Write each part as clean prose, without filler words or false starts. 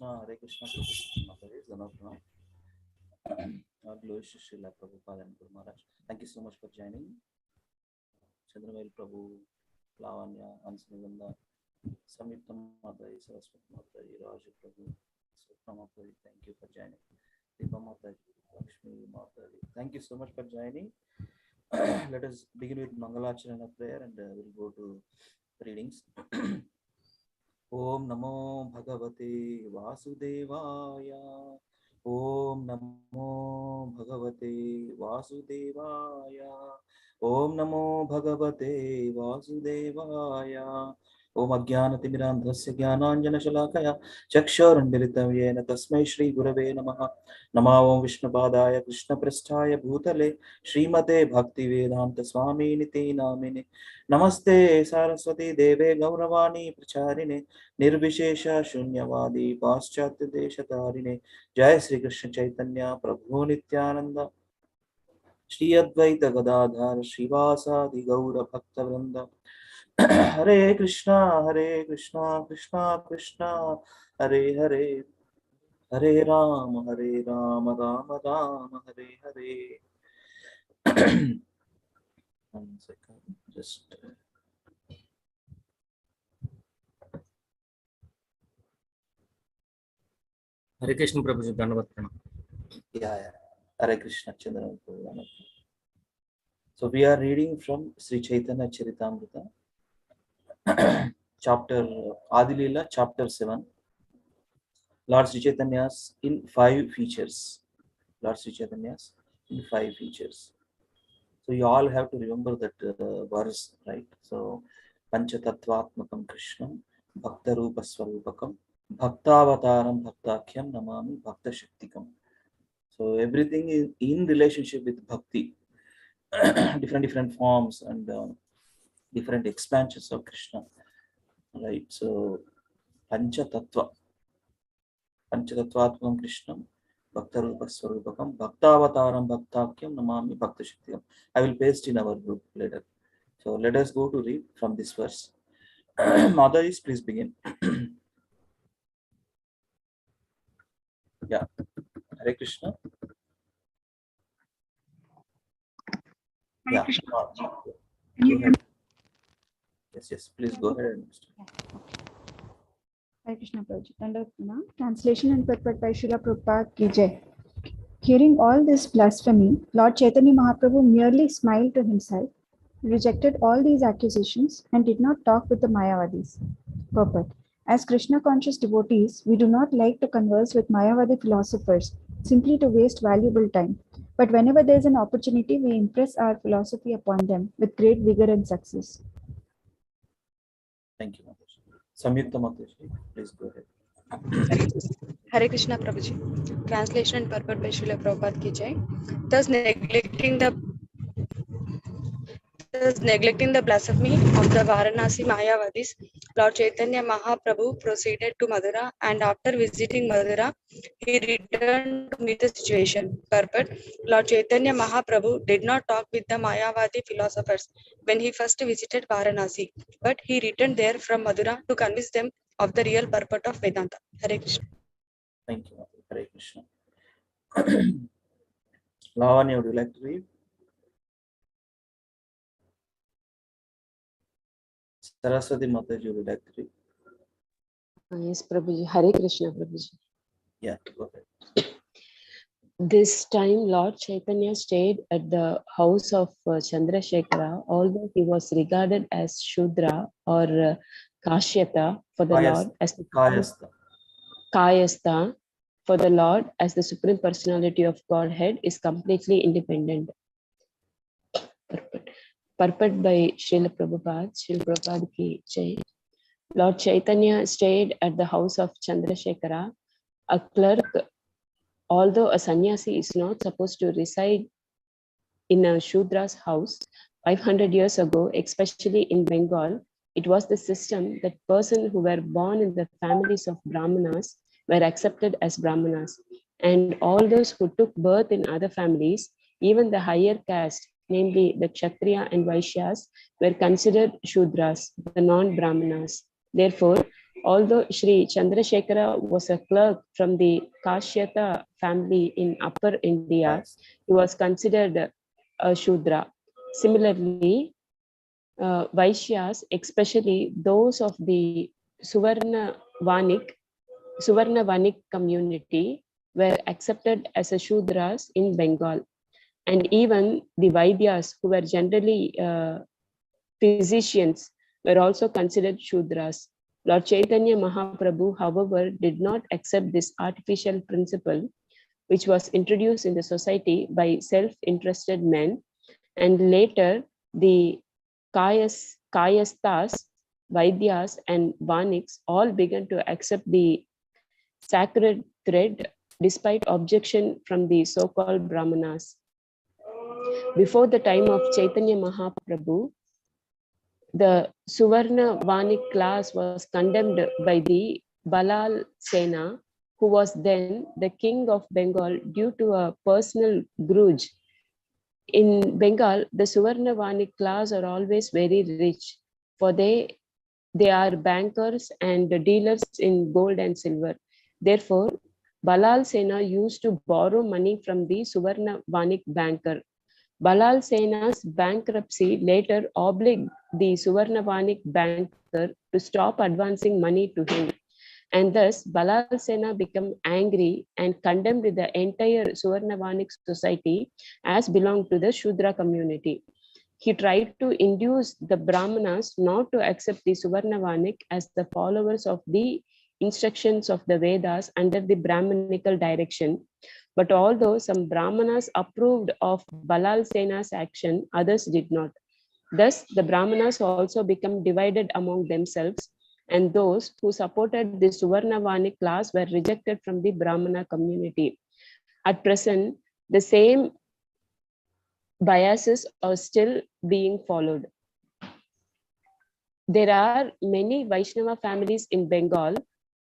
Hare Krishna, glory to Srila Prabhupada and Guru Maharaj. Thank you so much for joining. Chandramail Prabhu, Lavanya, Ansanivanda, Samyukta Mataji, Saraswati Mataji, Raja Prabhu, Swapna Mataji, thank you for joining. Deepa Mataji, Lakshmi Mataji, thank you so much for joining. Let us begin with Mangalacharana prayer and we'll go to readings. Om Namo Bhagavate Vasudevaya. Om Namo Bhagavate Vasudevaya. Om Namo Bhagavate Vasudevaya. Om Ajnanatimidandhasya Jnananjana-shalakaya Chakshurunmilitam Yena Tasmai Shri Gurave Namaha. Namo Om Vishnupadaya Krishna Prasthaya Bhutale Srimate Bhaktivedanta Swami Niti Namine. Namaste Saraswati Deve Gauravani Pracharine Nirvishesha Shunyavadi Paschatya Deshatarine. Jai Sri Krishna Chaitanya Prabhu Nityananda Shri Advaita Gadadhar Srivasadi Gaura Bhakta Vrinda. Hare Krishna Krishna Krishna Hare Hare Hare Rama Rama Rama Hare Hare. One second, just Hare Krishna Prabhuji, Dhanavad Pranam. yeah. Hare Krishna Chandra. So we are reading from Sri Chaitanya Charitamrita, chapter Adilila, chapter 7. Lord Sri Chaitanya's in 5 features. Lord Sri Chaitanya's in 5 features. So you all have to remember that verse, right? So Panchatattvatmakam Krishnam Bhakta Rupa Swarupakam Bhaktavataram Bhaktakyam Namami Bhakta Shaktikam. So everything is in relationship with bhakti. different forms and different expansions of Krishna, right? So Panchatattvatmakam Krishnam Bhakta Rupa Swarupakam Bhaktavataram Bhaktakyam Namami Bhakta Shaktikam. I will paste in our group later. So let us go to read from this verse. Mataji, please begin. Yeah. Hare Krishna. Hare Yeah. Krishna. Go ahead. Yes, please go ahead. Hare Krishna Prabhuji. Translation and purport by Srila Prabhupada Ki Jai. Hearing all this blasphemy, Lord Chaitanya Mahaprabhu merely smiled to himself, rejected all these accusations, and did not talk with the Mayavadis. Purport. As Krishna-conscious devotees, we do not like to converse with Mayavadi philosophers simply to waste valuable time. But whenever there is an opportunity, we impress our philosophy upon them with great vigor and success. Thank you, Mataji. Samyukta Mataji, please go ahead. Hare Krishna Prabhuji. Translation and purport by Srila Prabhupada Ki Jai. Thus neglecting the blasphemy of the Varanasi Mayavadis, Lord Chaitanya Mahaprabhu proceeded to Madura, and after visiting Madura, he returned to meet the situation. Purport. Lord Chaitanya Mahaprabhu did not talk with the Mayavadi philosophers when he first visited Varanasi, but he returned there from Madura to convince them of the real purport of Vedanta. Hare Krishna. Thank you, Mataji. Hare Krishna. Lavanya, would you like to read? Saraswati Mataji, would you like to read? Yes, Prabhuji. Hare Krishna, Prabhuji. Yeah, go ahead. This time, Lord Chaitanya stayed at the house of Chandrasekhara, although he was regarded as Shudra or Kashyapa for the Lord as the Kayastha for the Lord as the Supreme Personality of Godhead is completely independent. Purport by Srila Prabhupada Ki Jai. Lord Chaitanya stayed at the house of Chandrasekhara, a clerk. Although a sannyasi is not supposed to reside in a Shudra's house, 500 years ago, especially in Bengal, it was the system that persons who were born in the families of Brahmanas were accepted as Brahmanas, and all those who took birth in other families, even the higher caste, namely the Kshatriya and Vaishyas, were considered Shudras, the non-Brahmanas. Therefore, although Sri Chandrasekhara was a clerk from the Kashyata family in Upper India, Nice. he was considered a Shudra. Similarly, Vaishyas, especially those of the Suvarna Vanik community, were accepted as a Shudras in Bengal. And even the Vaidyas, who were generally physicians, were also considered Shudras. Lord Chaitanya Mahaprabhu, however, did not accept this artificial principle, which was introduced in the society by self-interested men, and later the Kayasthas, Vaidyas, and Vaniks all began to accept the sacred thread despite objection from the so-called Brahmanas. Before the time of Chaitanya Mahaprabhu, the Suvarna Vanik class was condemned by the Balal Sena, who was then the king of Bengal, due to a personal grudge. In Bengal, the Suvarna Vanik class are always very rich, for they are bankers and dealers in gold and silver. Therefore, Balal Sena used to borrow money from the Suvarna Vanik banker. Balal Sena's bankruptcy later obliged the Suvarna Vanik banker to stop advancing money to him. And thus, Balal Sena became angry and condemned the entire Suvarna Vanik society as belonged to the Shudra community. He tried to induce the Brahmanas not to accept the Suvarna Vanik as the followers of the instructions of the Vedas under the Brahmanical direction. But although some Brahmanas approved of Balal Sena's action, others did not. Thus, the Brahmanas also become divided among themselves, and those who supported the Suvarna Vanik class were rejected from the Brahmana community. At present, the same biases are still being followed. There are many Vaishnava families in Bengal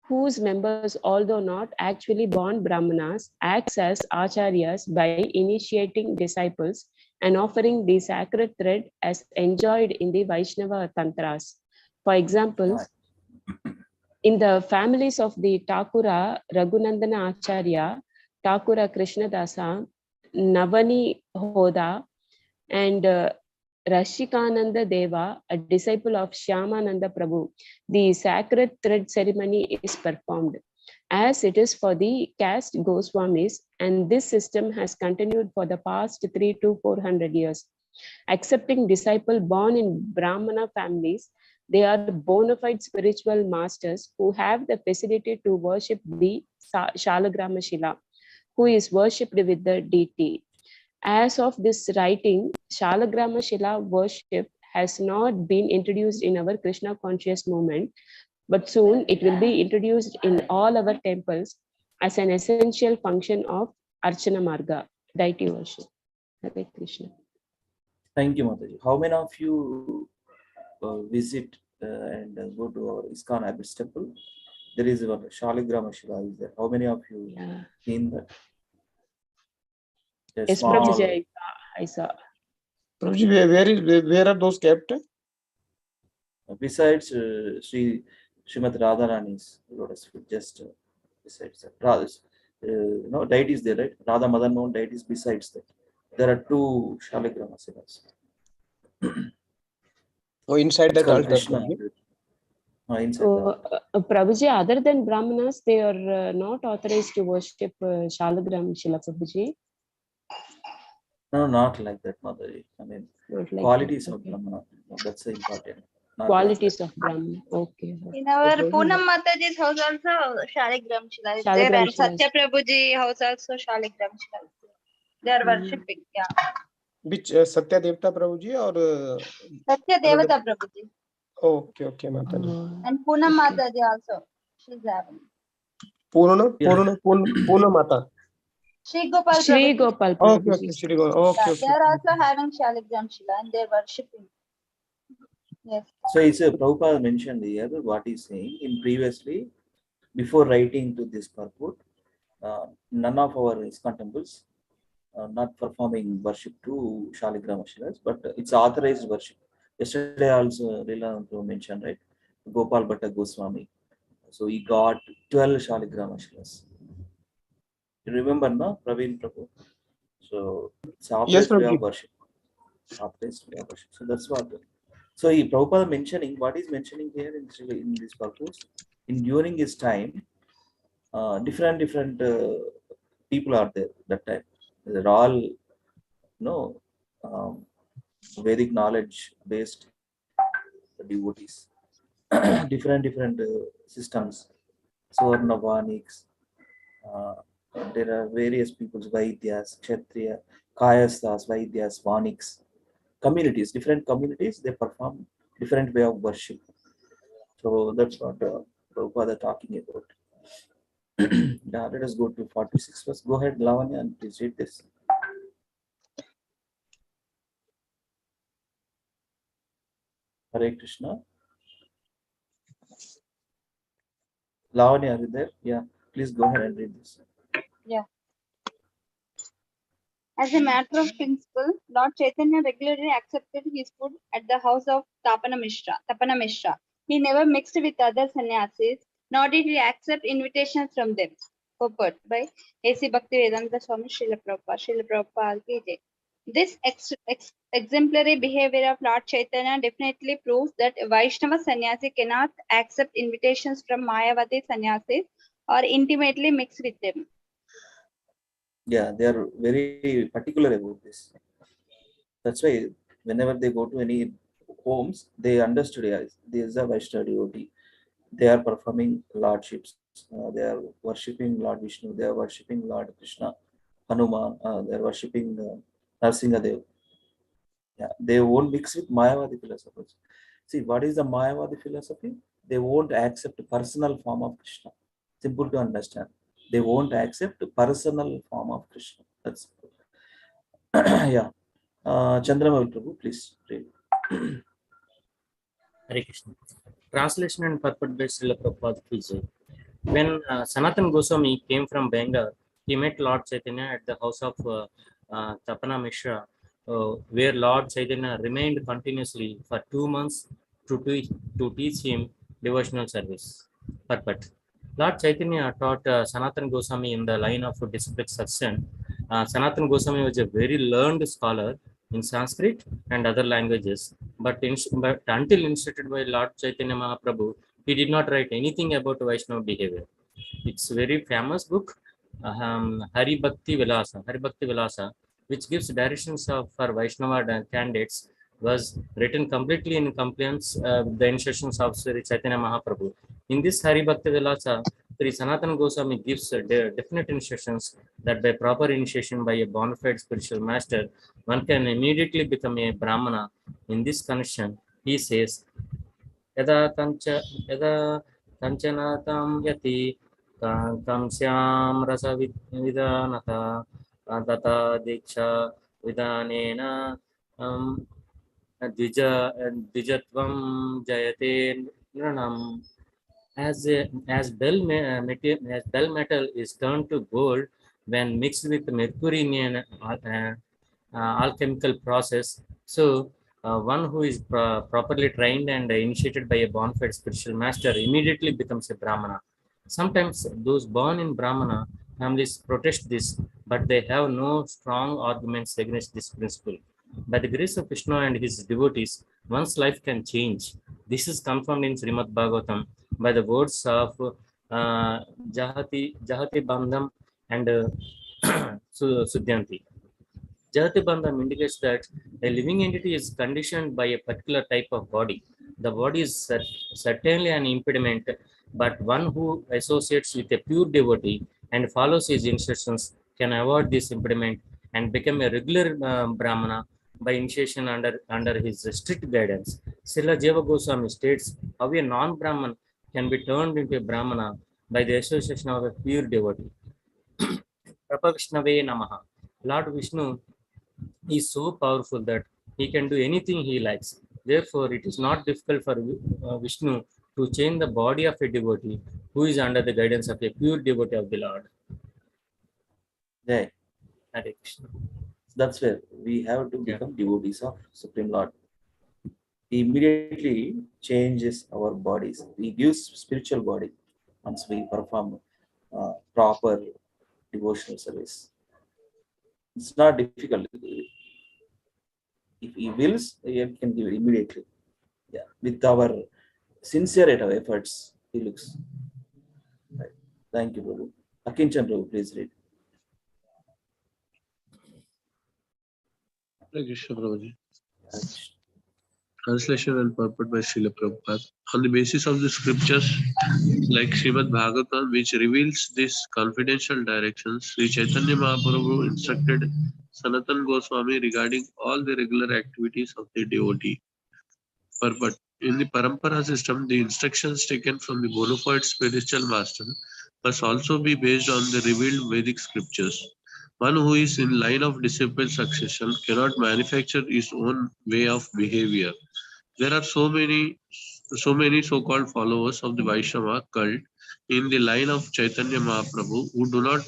whose members, although not actually born Brahmanas, acts as acharyas by initiating disciples and offering the sacred thread as enjoyed in the Vaishnava tantras. For example, in the families of the Thakura Raghunandana Acharya, Thakura Krishnadasa, Navani Hoda, and Rashikananda Deva, a disciple of Shyamananda Prabhu, the sacred thread ceremony is performed, as it is for the caste Goswamis, and this system has continued for the past 300 to 400 years. Accepting disciple born in Brahmana families, they are bona fide spiritual masters who have the facility to worship the Shalagrama Shila, who is worshipped with the deity. As of this writing, Shalagrama Shila worship has not been introduced in our Krishna conscious movement, but soon it will be introduced in all our temples as an essential function of Archana Marga, deity worship. Hare Krishna. Thank you, Mataji. How many of you visit and go to our ISKCON Abbot's temple? There is a Shaligrama Shila is there. How many of you seen that? Yes, Prabhuji, I saw. Prabhuji, where are those kept? Besides Srimati Radharani's lotus feet, just besides that. Deities there, right? Radha Madan Mohan deities besides that. There are two Shaligrama Shilas. Oh, inside that altar. Krishna. Inside So, Prabhuji, other than Brahmanas, they are not authorized to worship Shalagram Shila, Prabhuji. No, not like that, Mataji. I mean, Not like qualities that. of Okay. Brahmana. That's important. Not Qualities of Brahman. Okay. In our Poonam Mataji's house also Shaligram Shila is there, Shaligram and Shila Satya Prabhuji house also Shaligram Shila is there. They are worshipping. Yeah. Which Satya Devta Prabhuji or Satya Devata Prabhuji. Okay, okay, Mataji. And Poonam Mataji also. She's having. Puna Mata. Shri Gopal Shri Prabhu. Gopal Okay, Prabhu. okay, Shri Gopal. Okay, They okay. are also having Shaligram Shila and they're worshipping. Yes. So it's a Prabhupada mentioned here what he's saying in previously, before writing to this purport, none of our ISKCON temples not performing worship to Shaligrama Shilas, but it's authorized worship. Yesterday also Leela mentioned, right? Gopal Bhatta Goswami. So he got 12 Shaligrama Shilas. You remember, no, Praveen Prabhu? So it's Yes, authorized way of Prabhuji. worship. Authorized way of worship. So that's what. So he Prabhupada mentioning what is mentioning here in this purpose. In during his time, different people are there that time. They're all um, Vedic knowledge based devotees. different systems. Swarna Vaniks. Uh, there are various peoples, Vaidyas, Kshatriya, Kayasthas, Vaidyas, Vaniks. Communities, different communities, they perform different way of worship. So that's what Prabhupada talking about. Yeah, let us go to 46 first. Go ahead, Lavanya, and please read this. Hare Krishna. Lavanya, are you there? Yeah, please go ahead and read this. Yeah. As a matter of principle, Lord Chaitanya regularly accepted his food at the house of Tapana Mishra. He never mixed with other sannyasis, nor did he accept invitations from them. Purport by A.C. Bhaktivedanta Swami Srila Prabhupada ki jai. This exemplary behavior of Lord Chaitanya definitely proves that a Vaishnava sannyasi cannot accept invitations from Mayavadi sannyasis or intimately mix with them. Yeah, they are very particular about this. That's why whenever they go to any homes, they understood, yeah, this is a Vaishnava devotee. They are performing lordships. They are worshipping Lord Vishnu. They are worshipping Lord Krishna, Hanuman. They are worshipping Narsingadev. Yeah, they won't mix with Mayavadi philosophers. See, what is the Mayavadi philosophy? They won't accept personal form of Krishna. Simple to understand. They won't accept personal form of Krishna. That's yeah. Chandramaul Prabhu, please read. Hare Krishna. Translation and purport by Srila Prabhupada ki jai. When Sanatan Goswami came from Bengal, he met Lord Chaitanya at the house of Tapana Mishra, where Lord Chaitanya remained continuously for 2 months to teach him devotional service. Purport. Lord Chaitanya taught Sanatan Goswami in the line of disciplic succession. Sanatan Goswami was a very learned scholar in Sanskrit and other languages, but until instructed by Lord Chaitanya Mahaprabhu, he did not write anything about Vaishnava behavior. It's a very famous book, Hari Bhakti Vilasa, which gives directions for Vaishnava candidates, was written completely in compliance with the instructions of Sri Chaitanya Mahaprabhu. In this Hari Bhakti Vilasa, Sri Sanatana Goswami gives definite instructions that by proper initiation by a bona fide spiritual master, one can immediately become a Brahmana. In this connection, he says, Yada Kanchanatam Yati Kamsyam Rasa Vidanata Tata Diksha Vidanena Dijatvam Jayate Nranam. As bell metal is turned to gold when mixed with mercury in an alchemical process, so one who is properly trained and initiated by a bona fide spiritual master immediately becomes a Brahmana. Sometimes those born in Brahmana families protest this, but they have no strong arguments against this principle. By the grace of Krishna and his devotees, one's life can change. This is confirmed in Srimad Bhagavatam by the words of Jahati Bandham and Sudhyanti. Jahati Bandham indicates that a living entity is conditioned by a particular type of body. The body is certainly an impediment, but one who associates with a pure devotee and follows his instructions can avoid this impediment and become a regular Brahmana by initiation under his strict guidance. Srila Jiva Goswami states how a non-Brahman can be turned into a Brahmana by the association of a pure devotee. Prabha Vishnave Namaha. Lord Vishnu is so powerful that he can do anything he likes. Therefore, it is not difficult for Vishnu to change the body of a devotee who is under the guidance of a pure devotee of the Lord. Jai. Hare Krishna. That's where we have to Yeah. become devotees of Supreme Lord. He immediately changes our bodies. He gives spiritual body once we perform proper devotional service. It's not difficult. If he wills, he can give it immediately. Yeah, with our sincere efforts, he looks. Right. Thank you, Prabhu. Akinchan Prabhu, please read. Hare Krishna, Prabhuji. Translation and purport by Srila Prabhupada. On the basis of the scriptures like Srimad Bhagavatam, which reveals these confidential directions, Sri Chaitanya Mahaprabhu instructed Sanatan Goswami regarding all the regular activities of the devotee. Purport. In the Parampara system, the instructions taken from the bona fide spiritual master must also be based on the revealed Vedic scriptures. One who is in line of disciple succession cannot manufacture his own way of behavior. There are so many so-called followers of the Vaishnava cult in the line of Chaitanya Mahaprabhu who do not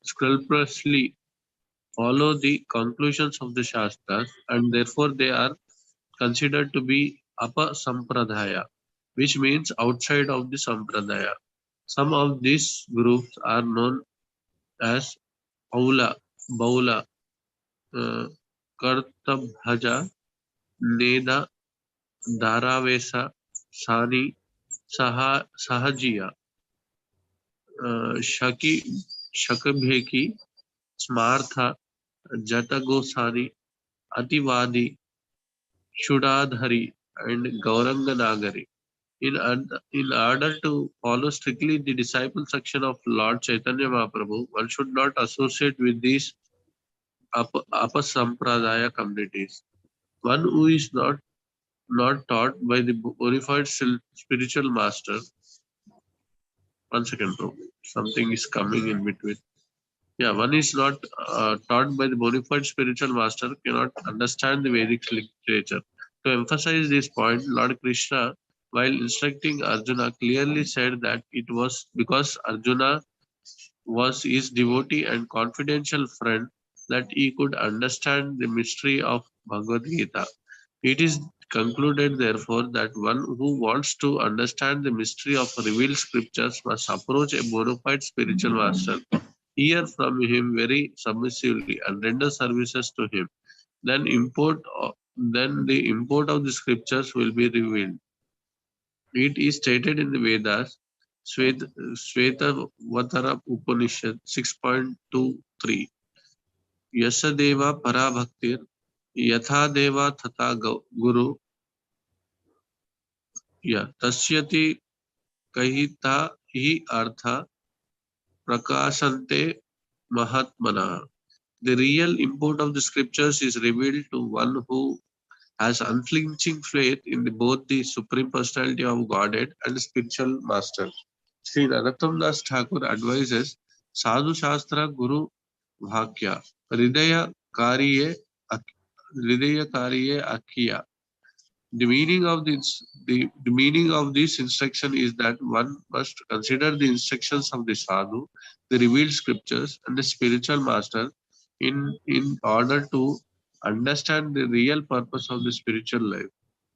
scrupulously follow the conclusions of the Shastras, and therefore they are considered to be apasampradaya, which means outside of the sampradaya. Some of these groups are known as Aula, Baula, Kartabhaja, Neda, Dharavesa, Sani, Sahajiya, Shakabheki, Smartha, Jatagosani, Ativadi, Shudadhari, and Gauranga Nagari. In order to follow strictly the disciple section of Lord Chaitanya Mahaprabhu, one should not associate with these apasampradaya communities. One who is not taught by the bona fide spiritual master. One second, bro. Something is coming in between. Yeah, one is not taught by the bona fide spiritual master cannot understand the Vedic literature. To emphasize this point, Lord Krishna, while instructing Arjuna, clearly said that it was because Arjuna was his devotee and confidential friend that he could understand the mystery of Bhagavad Gita. It is concluded, therefore, that one who wants to understand the mystery of revealed scriptures must approach a bona fide spiritual master, hear from him very submissively, and render services to him. Then the import of the scriptures will be revealed. It is stated in the Vedas, Shvetavattara Upanishad 6.23. Yasadeva Parabhaktir Yatha Deva Tata Guru Tasyati Kahita Hi Artha Prakashante Mahatmana. The real import of the scriptures is revealed to one who has unflinching faith in both the Supreme Personality of Godhead and the spiritual master. Sri Narottam Das Thakur advises Sadhu Shastra Guru Bhakya Hridaya Kariye Akhiya. The meaning of this instruction is that one must consider the instructions of the sadhu, the revealed scriptures, and the spiritual master in order to understand the real purpose of the spiritual life.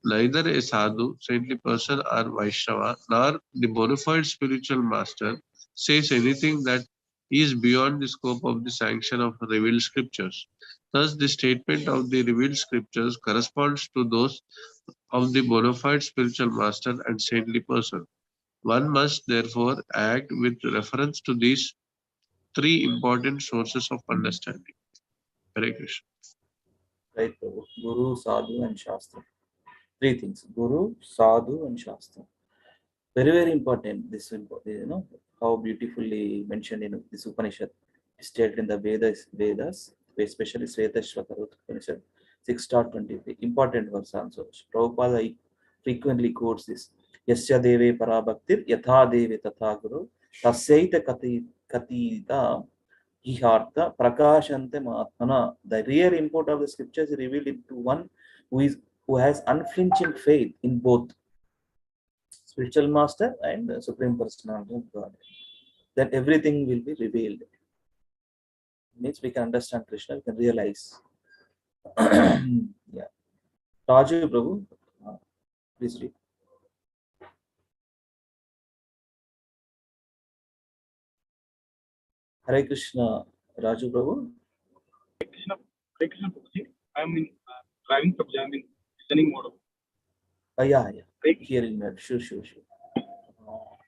Neither a sadhu, saintly person, or Vaishnava, nor the bona fide spiritual master says anything that is beyond the scope of the sanction of revealed scriptures. Thus, the statement of the revealed scriptures corresponds to those of the bona fide spiritual master and saintly person. One must therefore act with reference to these three important sources of understanding. Hare Krishna. Right, Prabhu. Guru, Sadhu, and Shastra. Three things: Guru, Sadhu, and Shastra. Very, very important. This, how beautifully mentioned in this Upanishad, stated in the Vedas. especially Svetashwata 6.23. Important verse also. Prabhupada frequently quotes this. Yasya deve parabhaktir yatha deve tatha guru tasyaita katita ihartha prakashante mahatmana. The real import of the scriptures is revealed to one who has unflinching faith in both spiritual master and the supreme personality of God. Then everything will be revealed. Means we can understand Krishna, we can realize. Yeah. Raju Prabhu, please read. Hare Krishna, Raju Prabhu. Hare Krishna Prabhuji. I'm in driving Prabhuji. I'm in listening mode. Yeah. Hearing that. Sure.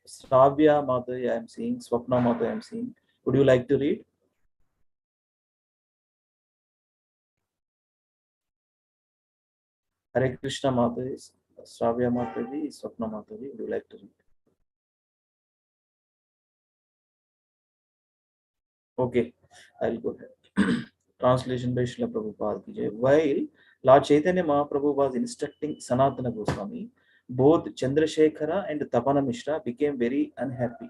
Sravya Mataji, I am seeing. Swapna Mataji, I am seeing. Would you like to read? Hare Krishna Mataji, Sravya Mataji, Swapna Mataji, would you like to read? Okay, I'll go ahead. Translation by Srila Prabhupada ki jai. While Lord Chaitanya Mahaprabhu was instructing Sanatana Goswami, both Chandrasekhara and Tapana Mishra became very unhappy.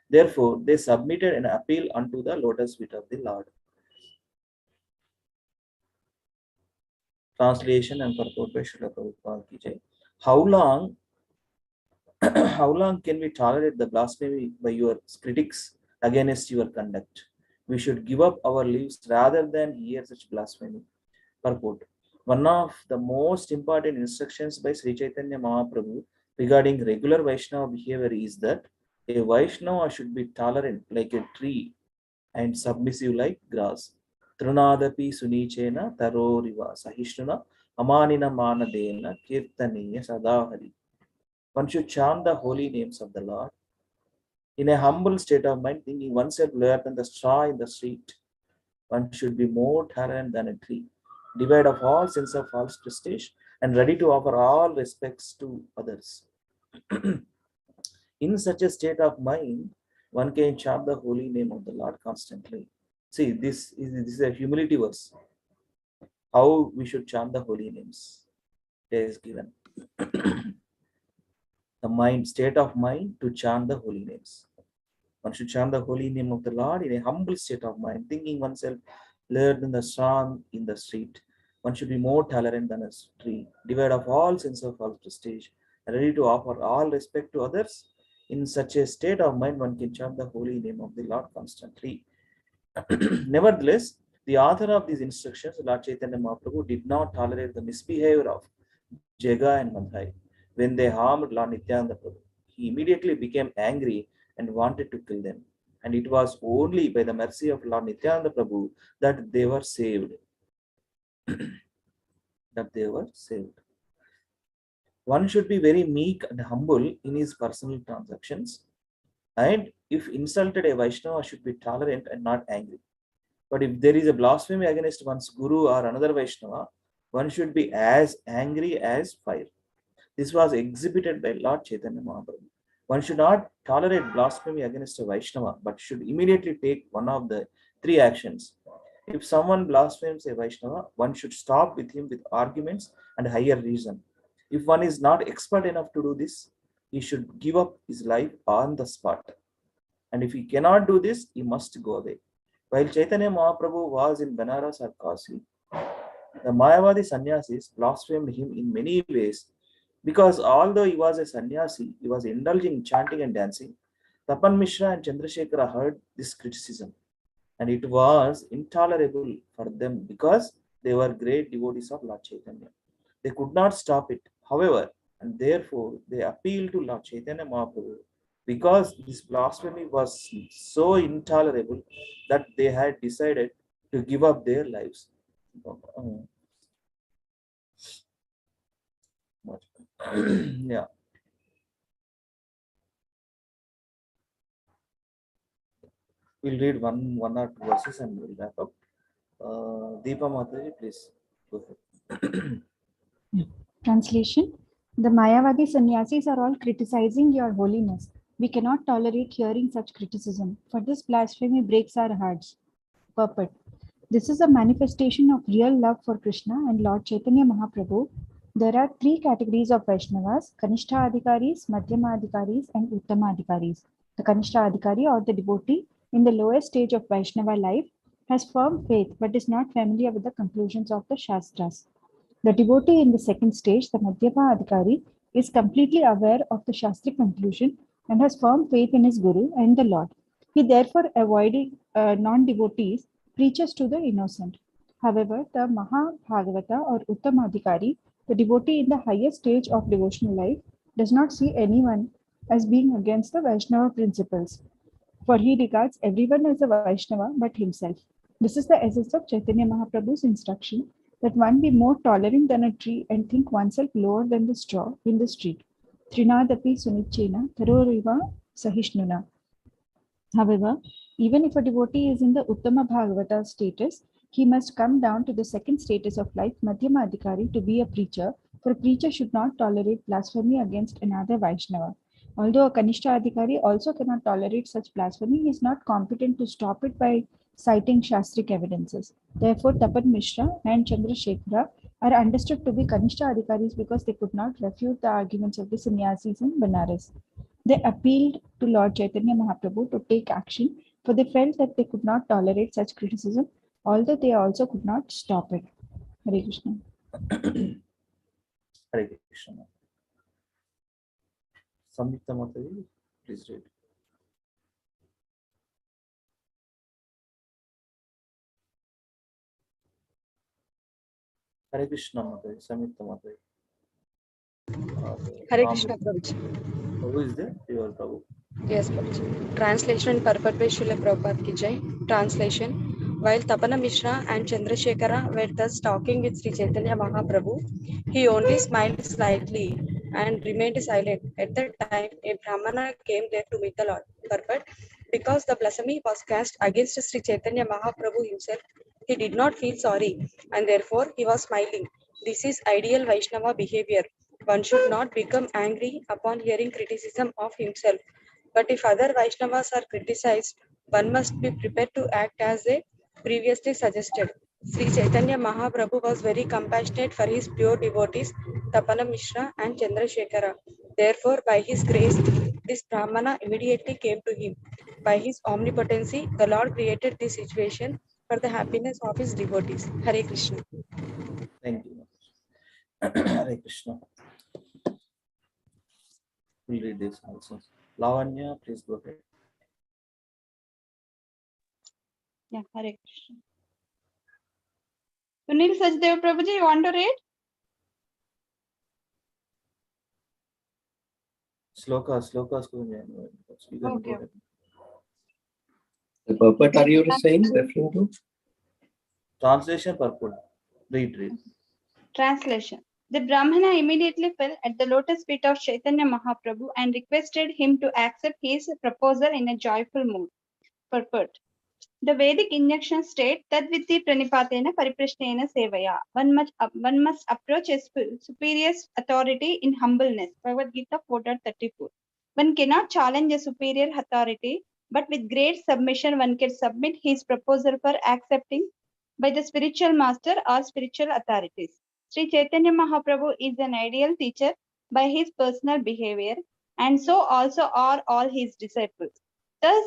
Therefore, they submitted an appeal unto the lotus feet of the Lord. Translation and purport by Srila Prabhupada ki jai. How long can we tolerate the blasphemy by your critics against your conduct? We should give up our lives rather than hear such blasphemy. Purport. One of the most important instructions by Sri Chaitanya Mahaprabhu regarding regular Vaishnava behavior is that a Vaishnava should be tolerant like a tree and submissive like grass. Trunadapi sunichena taroriva sahishnuna amanina manadena kirtaniya sadahari. One should chant the holy names of the Lord in a humble state of mind, thinking oneself lower than the straw in the street. One should be more tolerant than a tree, devoid of all sense of false prestige, and ready to offer all respects to others. In such a state of mind, one can chant the holy name of the Lord constantly. See, this is a humility verse. How we should chant the holy names. It is given. The state of mind to chant the holy names. One should chant the holy name of the Lord in a humble state of mind, thinking oneself lower than the straw in the street. One should be more tolerant than a tree, devoid of all sense of false prestige, and ready to offer all respect to others. In such a state of mind, one can chant the holy name of the Lord constantly. Nevertheless, the author of these instructions, Lord Chaitanya Mahaprabhu, did not tolerate the misbehavior of Jaga and Madhai when they harmed Lord Nityananda Prabhu. He immediately became angry and wanted to kill them. And it was only by the mercy of Lord Nityananda Prabhu that they were saved. One should be very meek and humble in his personal transactions. And if insulted, a Vaishnava should be tolerant and not angry. But if there is a blasphemy against one's guru or another Vaishnava, one should be as angry as fire. This was exhibited by Lord Chaitanya Mahaprabhu. One should not tolerate blasphemy against a Vaishnava, but should immediately take one of the three actions. If someone blasphemes a Vaishnava, one should stop with him with arguments and higher reason. If one is not expert enough to do this, he should give up his life on the spot. And if he cannot do this, he must go away. While Chaitanya Mahaprabhu was in Banaras or Kasi, the Mayavadi sannyasis blasphemed him in many ways. Because although he was a sannyasi, he was indulging in chanting and dancing. Tapan Mishra and Chandrasekhara heard this criticism, and it was intolerable for them because they were great devotees of Lord Chaitanya. They could not stop it, however, and therefore they appealed to Lord Chaitanya Mahaprabhu because this blasphemy was so intolerable that they had decided to give up their lives. Yeah. We'll read one or two verses and we'll wrap up. Deepa Mataji, please go ahead. Translation. The Mayavadi sannyasis are all criticizing your holiness. We cannot tolerate hearing such criticism, for this blasphemy breaks our hearts. Purport. This is a manifestation of real love for Krishna and Lord Chaitanya Mahaprabhu. There are three categories of Vaishnavas: Kanishta Adhikaris, Madhyama Adhikaris, and Uttama Adhikaris. The Kanishta Adhikari, or the devotee in the lowest stage of Vaishnava life, has firm faith but is not familiar with the conclusions of the Shastras. The devotee in the second stage, the Madhyama Adhikari, is completely aware of the Shastric conclusion and has firm faith in his Guru and the Lord. He therefore avoiding non-devotees, preaches to the innocent. However, the Mahabhagavata or Uttamadhikari, the devotee in the highest stage of devotional life, does not see anyone as being against the Vaishnava principles, for he regards everyone as a Vaishnava but himself. This is the essence of Chaitanya Mahaprabhu's instruction that one be more tolerant than a tree and think oneself lower than the straw in the street. Trinadapi Sunichena Taroriva Sahishnuna. However, even if a devotee is in the Uttama Bhagavata status, he must come down to the second status of life, Madhyama Adhikari, to be a preacher, for a preacher should not tolerate blasphemy against another Vaishnava. Although a Kanishta Adhikari also cannot tolerate such blasphemy, he is not competent to stop it by citing Shastric evidences. Therefore, Tapan Mishra and Chandrasekhara are understood to be Kanishta Adhikaris because they could not refute the arguments of the sannyasis in Banaras. They appealed to Lord Chaitanya Mahaprabhu to take action, for they felt that they could not tolerate such criticism, although they also could not stop it. Hare Krishna. Hare Krishna. Samyukta Mataji, please read. Hare Krishna Mataji, Samyukta Mataji. Hare Krishna, Prabhuji. Who is there? Your Prabhu. Yes, Prabhuji. Translation and purport by Srila Prabhupada ki jai. Translation. While Tapana Mishra and Chandrasekhara were thus talking with Sri Chaitanya Mahaprabhu, he only smiled slightly and remained silent. At that time, a Brahmana came there to meet the Lord. Purport. Because the blasphemy was cast against Sri Chaitanya Mahaprabhu himself, he did not feel sorry and therefore he was smiling. This is ideal Vaishnava behavior. One should not become angry upon hearing criticism of himself. But if other Vaishnavas are criticized, one must be prepared to act as they previously suggested. Sri Chaitanya Mahaprabhu was very compassionate for his pure devotees, Tapana Mishra and Chandrasekhara. Therefore, by his grace, this Brahmana immediately came to him. By his omnipotency, the Lord created this situation for the happiness of his devotees. Hare Krishna. Thank you. Hare Krishna. We'll read this also. Lavanya, please go ahead. Yeah, Hare Krishna. Sunil Sachdev Prabhuji, you want to read? Slokas go ahead. You can Okay. go ahead. The purport are you saying, referring to? Translation purport. Read. Translation. The Brahmana immediately fell at the lotus feet of Chaitanya Mahaprabhu and requested him to accept his proposal in a joyful mood. Purport. The Vedic injunction states that with the pranipatena pariprashnena sevaya, one must approach a superior authority in humbleness. Bhagavad Gita 4.34. One cannot challenge a superior authority, but with great submission one can submit his proposal for accepting by the spiritual master or spiritual authorities. Sri Chaitanya Mahaprabhu is an ideal teacher by his personal behavior, and so also are all his disciples. Thus,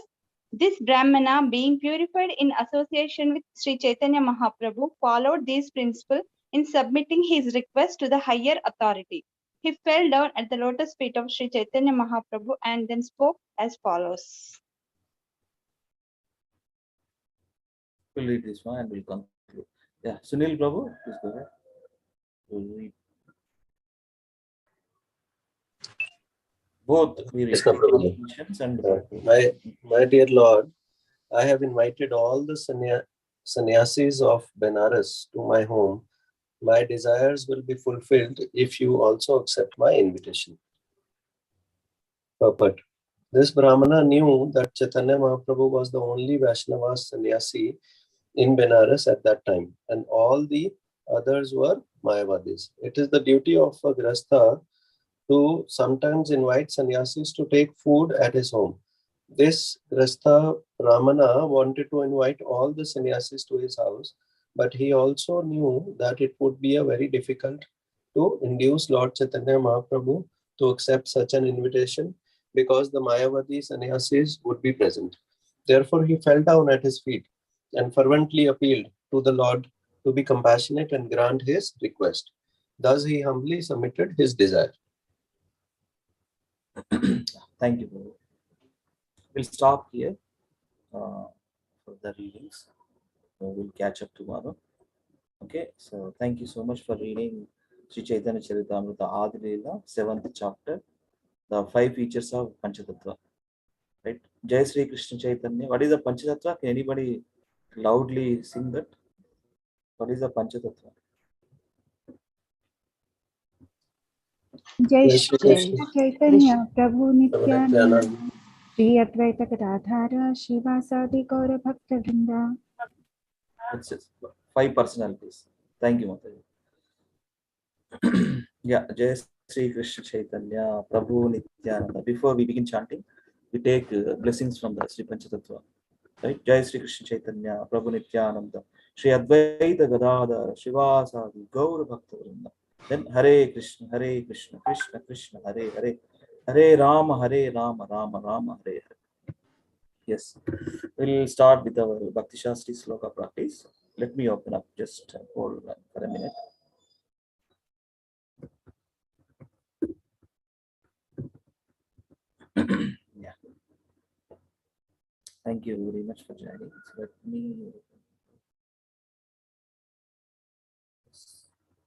this Brahmana, being purified in association with Sri Chaitanya Mahaprabhu, followed these principles in submitting his request to the higher authority. He fell down at the lotus feet of Sri Chaitanya Mahaprabhu and then spoke as follows. We'll read this one and we'll conclude. Yeah, Sunil Prabhu, please go ahead. We'll read. Both we read. Krishna Prabhu. And My dear Lord, I have invited all the sannyasis of Benares to my home. My desires will be fulfilled if you also accept my invitation. Purport. This Brahmana knew that Chaitanya Mahaprabhu was the only Vaishnava sannyasi in Benares at that time, and all the others were Mayavadis. It is the duty of a Grastha to sometimes invite sannyasis to take food at his home. This Grastha Brahmana wanted to invite all the sannyasis to his house, but he also knew that it would be a very difficult to induce Lord Chaitanya Mahaprabhu to accept such an invitation because the Mayavadi sannyasis would be present. Therefore, he fell down at his feet and fervently appealed to the Lord to be compassionate and grant his request. Thus, he humbly submitted his desire. Thank you, Prabhu. We'll stop here for the readings. We'll catch up tomorrow. Okay, so thank you so much for reading Sri Chaitanya Charitamrita Adi Leela, 7th chapter, the 5 features of Panchatattva. Right? Jai Sri Krishna Chaitanya. What is the Panchatattva? Can anybody loudly sing that? What is the Panchatattva? Jai Jai Shri Shri Krishna Chaitanya Prabhu Nityananda Nityananda. Shri Advaita Gadadhara Shivasadi Gaura Bhakta Vrinda. It's 5 personalities. Thank you, Mataji. Yeah, Jai Sri Krishna Chaitanya Prabhu Nityananda. Before we begin chanting, we take blessings from the Sri Panchatattva. Right? Jai Sri Krishna Chaitanya Prabhu Nityananda Shri Advaita Gadadhara Shivasadi Gaura Bhakta Vrinda. Then Hare Krishna, Krishna Krishna, Hare Hare, Hare Rama, Rama Rama, Hare Hare. Yes, we'll start with our Bhakti Shastri Sloka practice. Let me open up, just hold on for a minute. Yeah. Thank you very much for joining. So let me.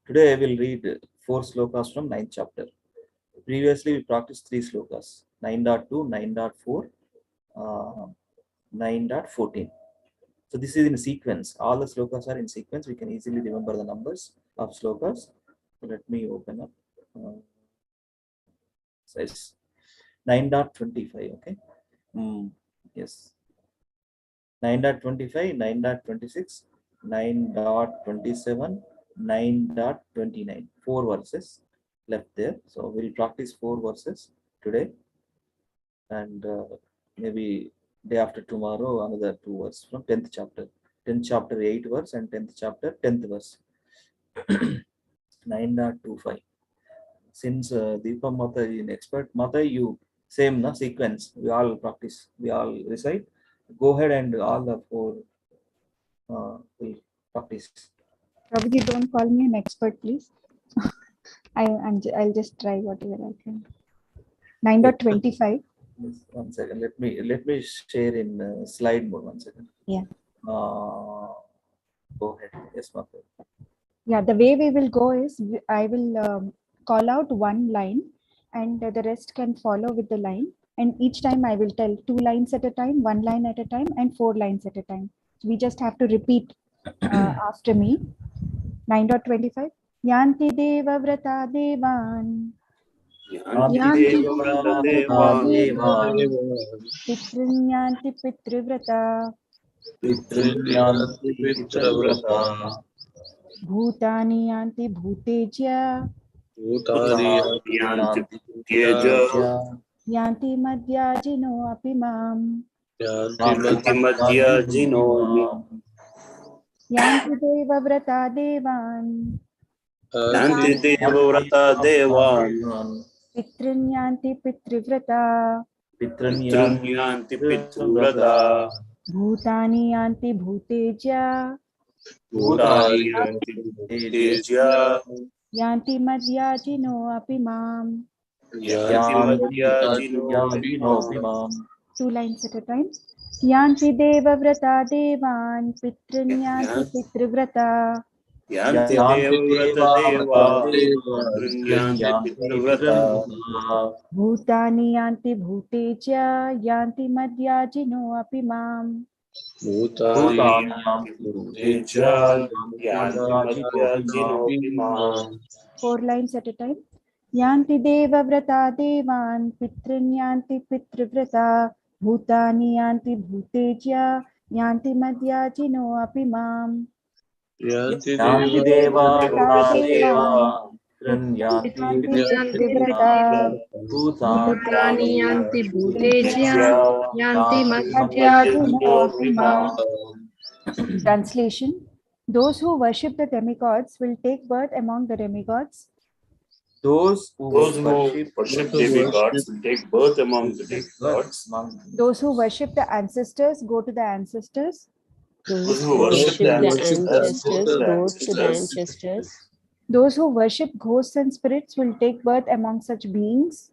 Today I will read 4 slokas from 9th chapter. Previously we practiced 3 slokas, 9.2, 9.4, 9.14. So this is in sequence. All the slokas are in sequence. We can easily remember the numbers of slokas. So let me open up. Size 9.25. Okay. Yes. 9.25, 9.26, 9.27, 9.29. 4 verses left there. So we'll practice 4 verses today, and maybe day after tomorrow another 2 verses from 10th chapter. 10th chapter 8 verse and 10th chapter 10th verse. 9.25. Since Deepa Mata is an expert, Mata, you same na sequence. We all practice. We all recite. Go ahead and all the 4 will practice. Prabhuji, don't call me an expert, please. I'll just try whatever I can. 9.25. Yes, 1 second. Let me share in slide mode. 1 second. Yeah. Go ahead. Yes, Mata. Yeah, the way we will go is I will call out one line, and the rest can follow with the line. And each time I will tell 2 lines at a time, 1 line at a time, and 4 lines at a time. So we just have to repeat after me. 9.25. Yanti deva vrata devan. Yanti deva vrata devan. Pitrinyanti pitrivrata. Bhutani yanti bhuteja. Yanti madhyajino apimam. Yanti deva vrata devan. Pitrinyanti pitrivrata. Bhutani yanti bhuteja. Yanti madhyajino apimam. 2 lines at a time. Yanti deva vrata devan. Pitrinyanti pitrivrata. Bhutani yanti bhuteja. Yanti madhyajino apimam. 4 lines at a time. Yanti deva vrata devan. Pitrinyanti pitrivrata. Bhutani yanti bhuteja. Yanti madhyajino apimam. Yanti deva vrata devan. Pitran yanti Vivrata Bhutani yanti bhutejya yanti Madhyaduna. Translation: those who worship the demigods will take birth among the demigods. Those who worship demigods will take birth among the demigods. Those who worship the ancestors go to the ancestors. Those who worship the ancestors go to the ancestors. Those who worship ghosts and spirits will take birth among such beings.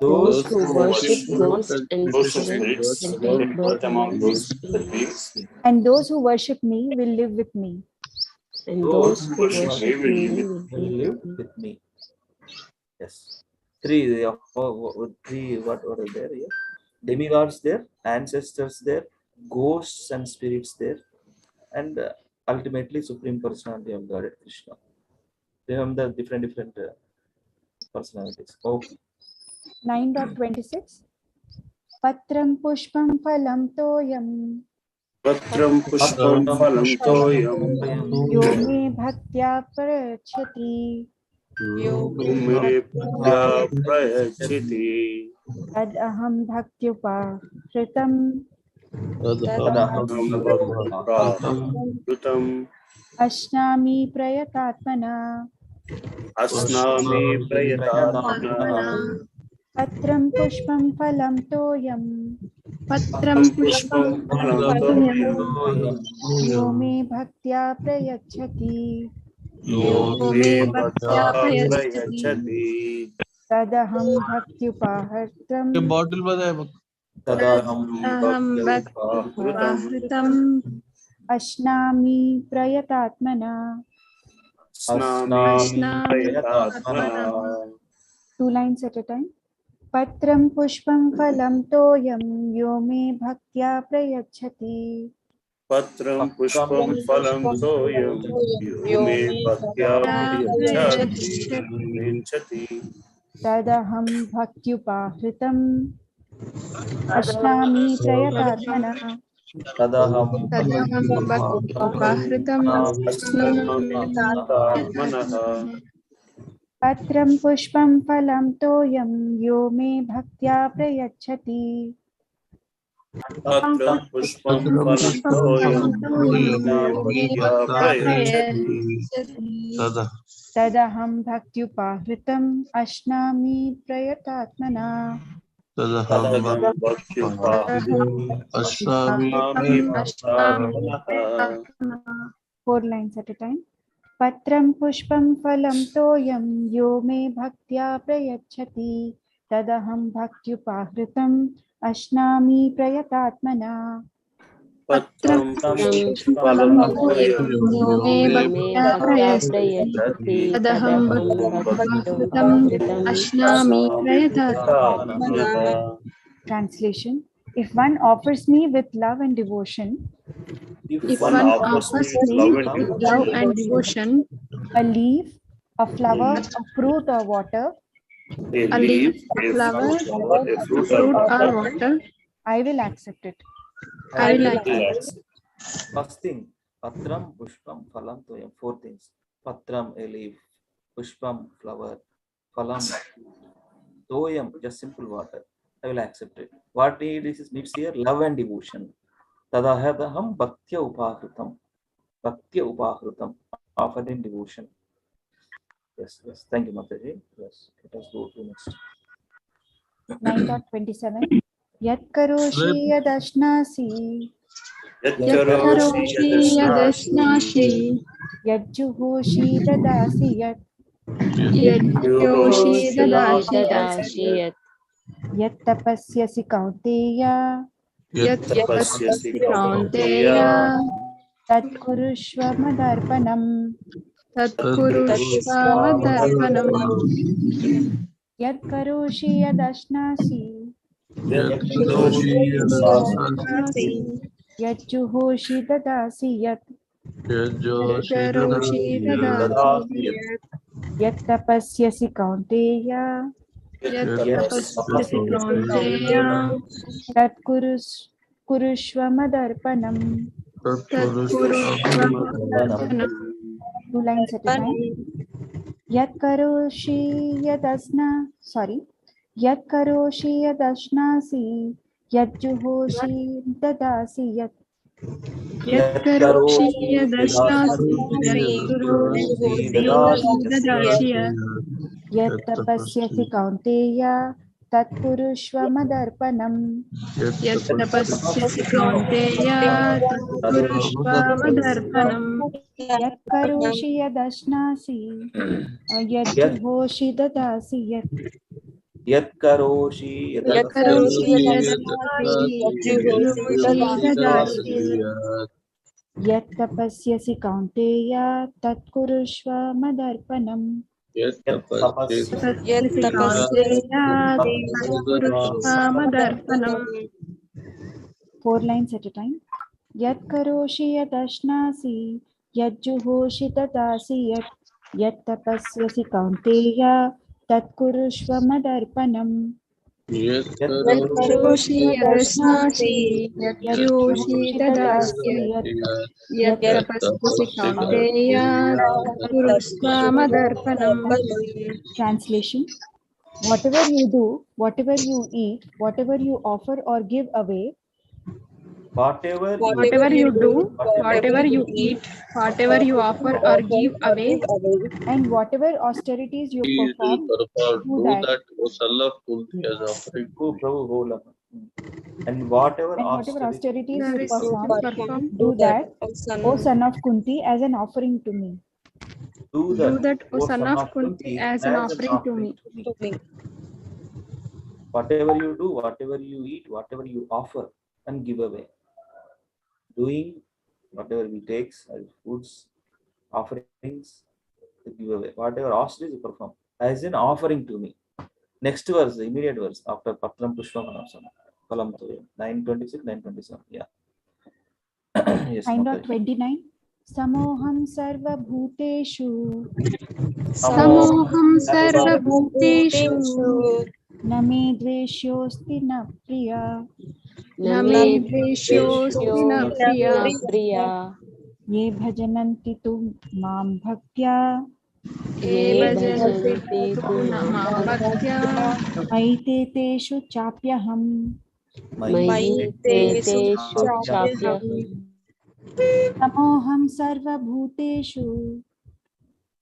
Those who worship ghosts and Ghosts and spirits spirits will will take take birth birth among among those these beings. And those who worship me will live with me. And Those those who who worship worship me me will will will live live with me. with me. Yes. Three. Three. What are there? Yeah. Demigods there, ancestors there, ghosts and spirits there, and ultimately Supreme Personality of Godhead Krishna. Remember the different personalities. Okay. 9.26 Patram pushpam phalam toyam Patram pushpam phalam toyam yo me bhaktya prayachati me bhaktya prayachati tad aham bhaktyupa hritam Yutam ashnami prayatatmana. asnami prayatatmana Patram pushpam phalam toyam Patram pushpam phalam toyam yo me bhaktya prayachati me bhaktya prayachati tadaham bhaktyupahartam Tadaham aham bhaktam ashnami prayatatmana. asnami prayatatmana. 2 lines at a time. Patram pushpam phalam toyam yo me bhaktya prayachati. Patram pushpam phalam toyam me bhaktya prayachati Tadaham bhaktyupahritam ashnami prayatatmana. Tadaham bhaktyupahritam Patram pushpam phalam toyam yo me bhaktya prayachati. Patram pushpam phalam toyam me bhaktya prayachati Tadaham bhaktyupahritam ashnami prayatatmana. Tadaham bhaktyupahritam asnami prayatatmana. 4 lines at a time. Patram pushpam phalam toyam yo me bhaktya prayachati. Tadaham bhaktyupahritam ashnami prayatatmana. Patram phalam toyam me bhaktya prayachati tadaham bhaktam ashnami prayatatmana. Translation: if one offers me with love and devotion, If one offers me with love and devotion, a leaf, a flower, a fruit or water, a leaf, a flower, a fruit fruit or water, I will accept it. I will accept. First thing, Patram, Pushpam, Phalam, Toyam. 4 things. Patram, a leaf. Pushpam, flower. Phalam, Toyam, just simple water. I will accept it. What it needs here? Love and devotion. Tadaham bhaktya upahrutam. Bhaktya upahrutam. Offered in devotion. Yes, yes. Thank you, Mataji. Yes, let us go to next. 9.27 Yat karoshi yadashnasi Yatkaroshi yadashnasi yajjuhoshi dadasi yat yadyoshi dadasi Dadashiyat yat tapasyasi kaunteya yat tapasyasi kaunteya tat kurushva madarpanam. tat kurushva madarpanam. Yat karoshi yadashnasi yajjuhoshi dadasi yat Yatkaroshi dadasi yat tapasyasi kaunteya yat tapasyasi kaunteya tat kurushva madarpanam. tat kurushva madarpanam. 2 lines at a time. Yat karoshi yadasna, sorry. Yat karoshi yadashnasi, yat juhoshi dadasi yat. Yat karoshi yadashnasi, yat kuroshi dadasya. Yat tapasyasi kaunteya, tat kurushva madarpanam. Yat tapasyasi kaunteya, tat kurushva madarpanam. Yat karoshi yadashnasi, yat juhoshi dadasi yat. Yat karoshi Yat karoshi yadashnasi, yat juhoshi dadasya. Yat tapasyasi kaunteya, tat kurushva madarpanam. Yat Tapasyasi kaunteya, tat kurushva madarpanam. 4 lines at a time. Yat karoshi yadashnasi, yat juhoshi dadasi yat. Yat tapasyasi kaunteya, tat kurushva madarpanam. Yat Yat karoshi yadashnasi, yat juhoshi dadasya. Yat tapasyasi kaunteya, tat kurushva madarpanam. Translation: whatever you do, whatever you eat, whatever you offer or give away, Whatever you do, whatever you eat, whatever you offer or give away, and whatever austerities you perform, do that, O son of Kunti, as offering to me. And whatever austerities you there is perform, do that, O son of Kunti, as an offering to me. do do that, O son of Kunti, as an offering to me. Whatever you do, whatever you eat, whatever you offer and give away. Doing whatever we takes as foods, offerings to give away. Whatever austerities you perform as an offering to me. Next verse, the immediate verse after Patram Pushpamanasana. Column 926, 927. Yeah. Yes, Kind of Mataji. 29. Samoham sarva bhuteshu. Samoham sarva bhuteshu. Name dveshyosti na priya. Name dveshyosti na priya. Ye bhajananti tu mam bhaktya. Ye bhajanti tu namam bhaktya. Maite teshu chapyaham. Samoham sarva bhuteshu.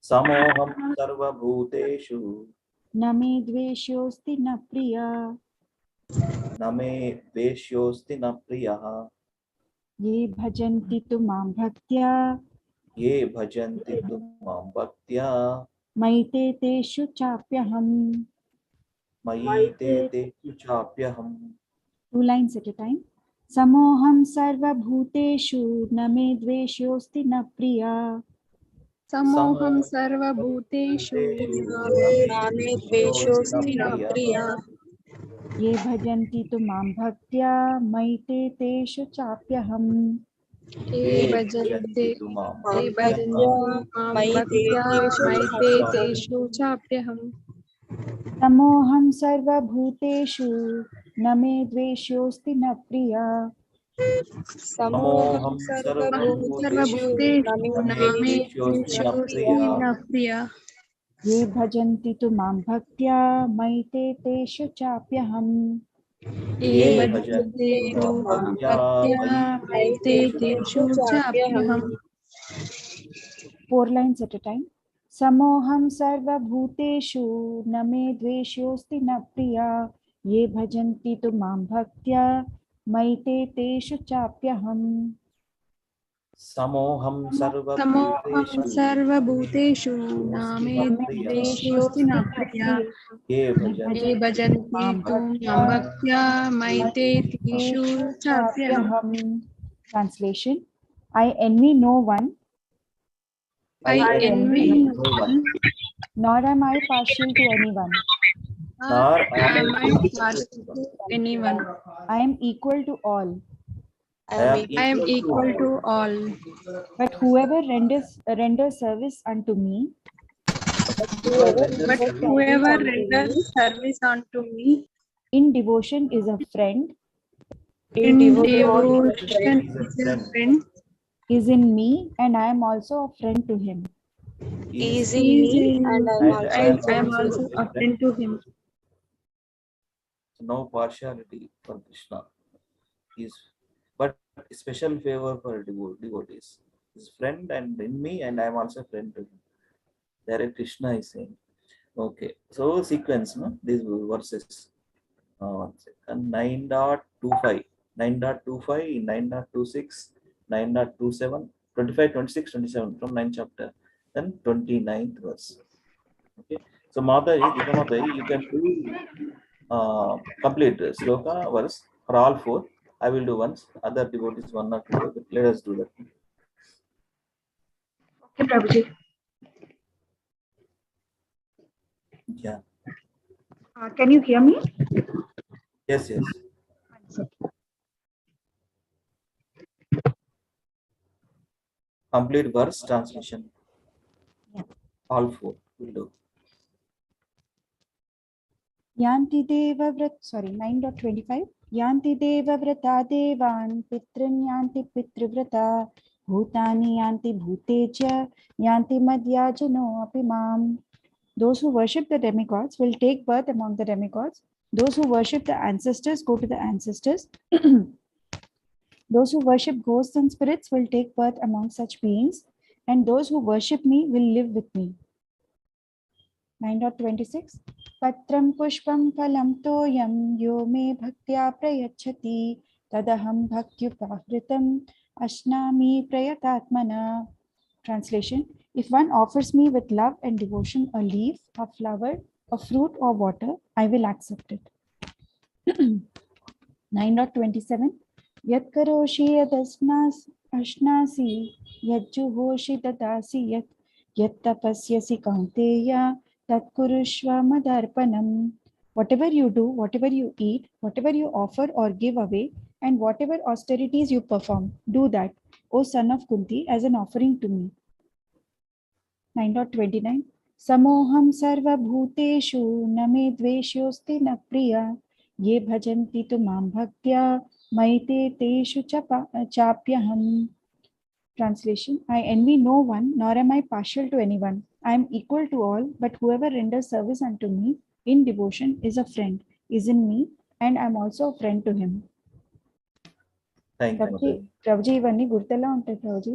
Samoham sarva bhuteshu. Name dveshyosti na priya. Name dveshyosti na priya. Ye bhajanti tu mam bhaktya. Ye bhajanti tu mam bhaktya. Maite teshu chapyaham. Maite teshu chapyaham. 2 lines at a time. Samoham sarva bhuteshu. Name dveshyosti na priya. Samoham sarva bhuteshu. Name dveshyosti na priya. Ye bhajanti tu mam bhaktya. Maite teshu chapyaham. Ye bhajanti tu mam bhaktya. Maite teshu chapyaham. Samoham sarva bhuteshu. Name dveshyosti na priya. Samoham sarva bhuteshu. Name dveshyosti na priya. Ye bhajanti tu mam bhaktya. Maite teshu chapyaham. Ye bhajanti tu mam bhaktya. Maite teshu chapyaham. 4 lines at a time. Samoham sarva bhuteshu. Name dveshyosti na priya. Ye bhajanti tu mam bhaktya. Maite teshu chapyaham. Samoham sarva sarva bhuteshu. Name dveshyosti na priya. Ye bhajanti tu mam bhaktya. Maite teshu chapyaham. Translation: I envy no one. I envy no one. Nor am I partial to anyone. Nor am I partial to anyone. I am equal to all. I am equal to all. But whoever renders service unto me, in devotion is a friend. In devotion is a friend. Is in me, and I am also a friend to him. is in me, and I am also and a I am friend to also him. a friend to him. No partiality for Krishna. Is but special favor for devotees. His friend and in me, and I am also a friend to him. There Krishna is saying. Okay, so sequence, no? These verses. One second. 9.25, 9.25, 9.26, 9.27, 25, 26, 27 from 9th chapter. Then 29th verse. Okay. So Mataji, Dika Mataji, you can do complete sloka verse for all four. I will do once. Other devotees one or two. But let us do that. Okay, Prabhuji. Yeah. Can you hear me? Yes, yes. Complete verse translation. Yeah. All four will do. Yanti deva vrat, sorry, 9.25. Yanti deva vrata devan pitrin yanti pitrivrata bhutani yanti bhutecha yanti madhyajano apimam. Those who worship the demigods will take birth among the demigods. Those who worship the ancestors go to the ancestors. Those who worship ghosts and spirits will take birth among such beings. And those who worship me will live with me. 9.26. Patram pushpam phalam toyam yo me bhaktya prayachati tadaham bhakthyupahritam ashnami prayatatmana. Translation: if one offers me with love and devotion a leaf, a flower, a fruit or water, I will accept it. 9.27. Yat karoshi ashnasi yajjuhoshi dadasi yat tapasyasi kaunteya tat kurushva madarpanam. Whatever you do, whatever you eat, whatever you offer or give away, and whatever austerities you perform, do that, O son of Kunti, as an offering to me. 9.29. Samoham sarva bhuteshu name dveshyosti na priya ye bhajanti tu mam bhaktya maite teshu chapyaham. Translation: I envy no one, nor am I partial to anyone. I am equal to all, but whoever renders service unto me in devotion is a friend, is in me, and I am also a friend to him. Prabhuji ఇవన్నీ గుర్తెలా ఉంటాయి ప్రభుజీ?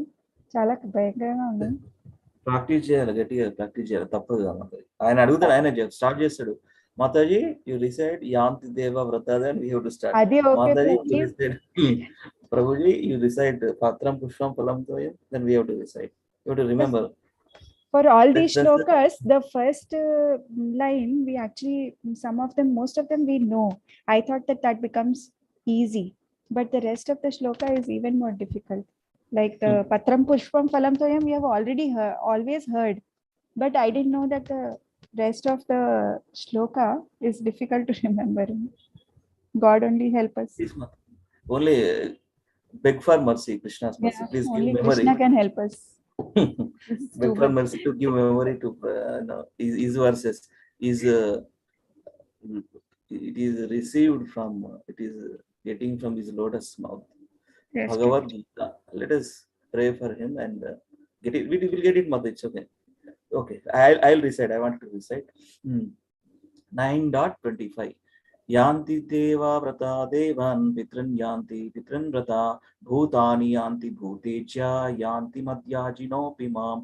చాలా భయంకరంగా ఉన్నాయి. Practice చేయాలి, గట్టిగా practice చేయాలి, తప్పదు కదా. ఆయన అడుగుతాడు, ఆయన స్టార్ట్ చేస్తాడు. మాతాజీ యు రిసైడ్ యాంతి దేవ వ్రతాద and we have to start. అది okay Mataji you recite Prabhuji you recite పత్రం పుష్పం ఫలం తోయం then we have to recite. You have to remember. For all these shlokas, the first line we actually, some of them, most of them we know. I thought that becomes easy, but the rest of the shloka is even more difficult. Like the Patram Pushpam Phalam Toyam, we have already always heard, but I didn't know that the rest of the shloka is difficult to remember. God only help us. Only beg for mercy, Krishna's mercy. Yeah, Please only give memory. Krishna can help us. Beg for mercy to give memory to his verses. It is received from, it is getting from his lotus mouth. Yes, Bhagavad Gita. Let us pray for him and get it. We will get it, Mother. It's okay. Okay, I'll recite. I want to recite. 9.25. Yanti deva vrata devan pitran yanti pitran vrata bhutani yanti bhutecha yanti madhyajino pimam.